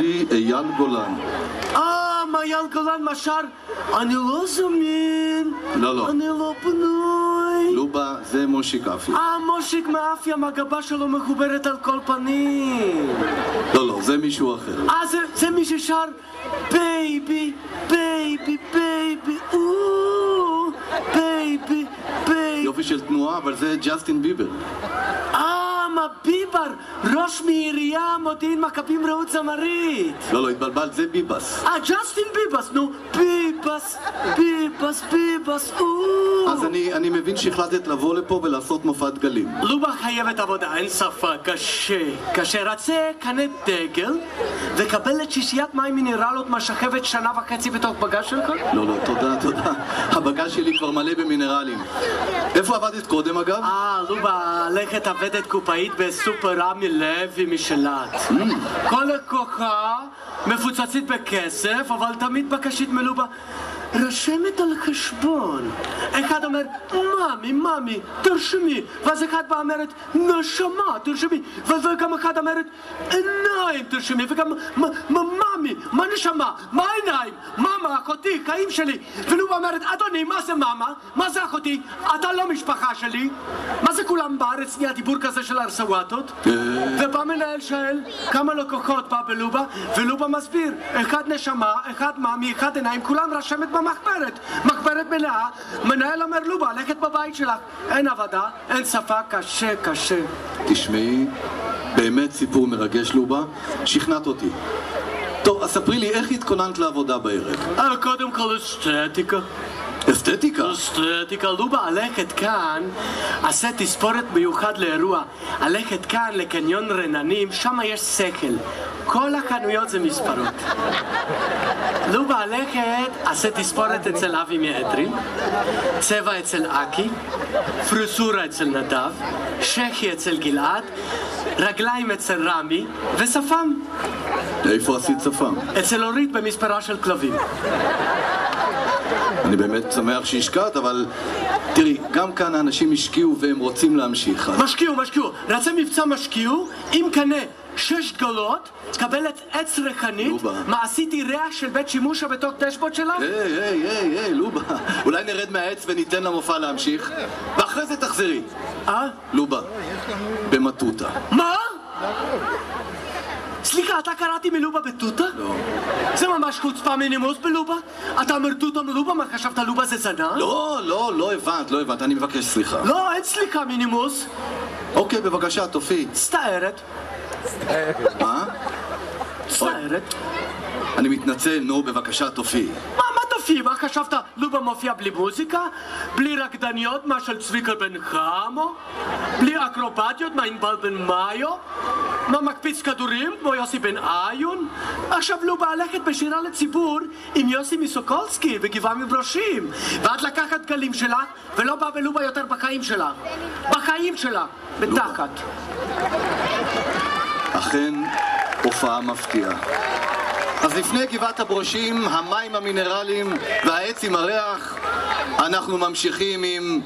לי אייל גולן. אייל גולן משר, אני לא זמין. לא. אני לא פנוי. לובה, זה מושיק אפיה. מושיק מאפיה, מהגבה שלו מחוברת על כל פנים. לא, זה מישהו אחר. זה מי ששר בייבי, בייבי, בייבי, בייבי, בייבי. יופי של תנועה, אבל זה ג'סטין ביבר. מה ביבר, ראש מעירייה, מודיעין מכבים רעות זמרית. לא, התבלבלת, זה ביבס. ג'סטין ביבס, נו, ביבס, אז אני מבין שהחלטת לבוא לפה ולעשות מופע דגלים. לובה חייבת עבודה, אין ספק, קשה. רצה קנה דגל וקבל את שישיית מים מינרלות מהשכבת שנה וחצי בתוך בגז שלך? לא, תודה. הבגז שלי כבר מלא במינרלים. איפה עבדת קודם אגב? לובה, לכת עבדת קופאית בסופר רמי לוי משלט. כל לקוחה מפוצצית בכסף, אבל תמיד בקשית מלובה רשמת על חשבון. אחד אומר, ממי, תרשמי. ואז אחד בא אומרת, נשמה, תרשמי. וגם אחד אומרת, עיניים, תרשמי. וגם, ממי, מה נשמה? מה עיניים? ממה, אחותי, חיים שלי. ולובה אומרת, אדוני, מה זה ממה? מה זה אחותי? אתה לא משפחה שלי. מה זה כולם בארץ נהיה דיבור כזה של הרסוואטות? ובא מנהל שואל, כמה לקוחות בא בלובה? ולובה מסביר, אחד נשמה, אחד ממי, אחד עיניים, כולם רשמת מחברת מלאה. מנהל אומר לובה, לכת בבית שלך. אין עבודה, אין שפה, קשה. תשמעי, באמת סיפור מרגש לובה, שכנעת אותי. טוב, אז ספרי לי, איך התכוננת לעבודה בערב? קודם כל אסתטיקה. אסתטיקה, לובה, הלכת כאן, עשה תספורת מיוחד לאירוע. הלכת כאן לקניון רננים, שם יש שכל. כל החנויות זה מספרות. לובה, הלכת, עשה תספורת אצל אבי מאדרין, צבע אצל אקי, פרוסורה אצל נדב, שכי אצל גלעד, רגליים אצל רמי, ושפם. איפה עשית שפם? אצל אורית במספרה של כלבים. אני באמת שמח שהשקעת, אבל תראי, גם כאן האנשים השקיעו והם רוצים להמשיך. משקיעו. רצה מבצע משקיעו, אם קנה 6 דגלות, קבלת עץ ריחנית, מה עשיתי ריח של בית שימושה בתוך דשבוט שלה? היי, לובה, אולי נרד מהעץ וניתן למופע להמשיך, ואחרי זה תחזרי. לובה, במטוטה. מה? סליחה, אתה קראתי מלובה בטוטה? לא. זה ממש חוצפה מינימוס בלובה? אתה אומר טוטה מלובה? מה חשבת לובה זה זנה? לא הבנת, אני מבקש סליחה. לא, אין סליחה מינימוס. אוקיי, בבקשה, תופיע. סתארת. מה? סתארת. אני מתנצל, נו, בבקשה, תופיע. מה תופיע? מה חשבת? לובה מופיע בלי מוזיקה? בלי רקדניות? מה של צביקה בן חמו? בלי אקרובטיות? מה ענבל בן מאיו? מה מקפיץ כדורים כמו יוסי בן איון? עכשיו לובה הלכת בשירה לציבור עם יוסי מסוקולסקי וגבעה מברושים, ואת לקחת גלים שלה ולא בא בלובה יותר בחיים שלה בתחת. אכן הופעה מפתיעה. אז לפני גבעת הברושים, המים המינרליים והעץ עם הריח, אנחנו ממשיכים עם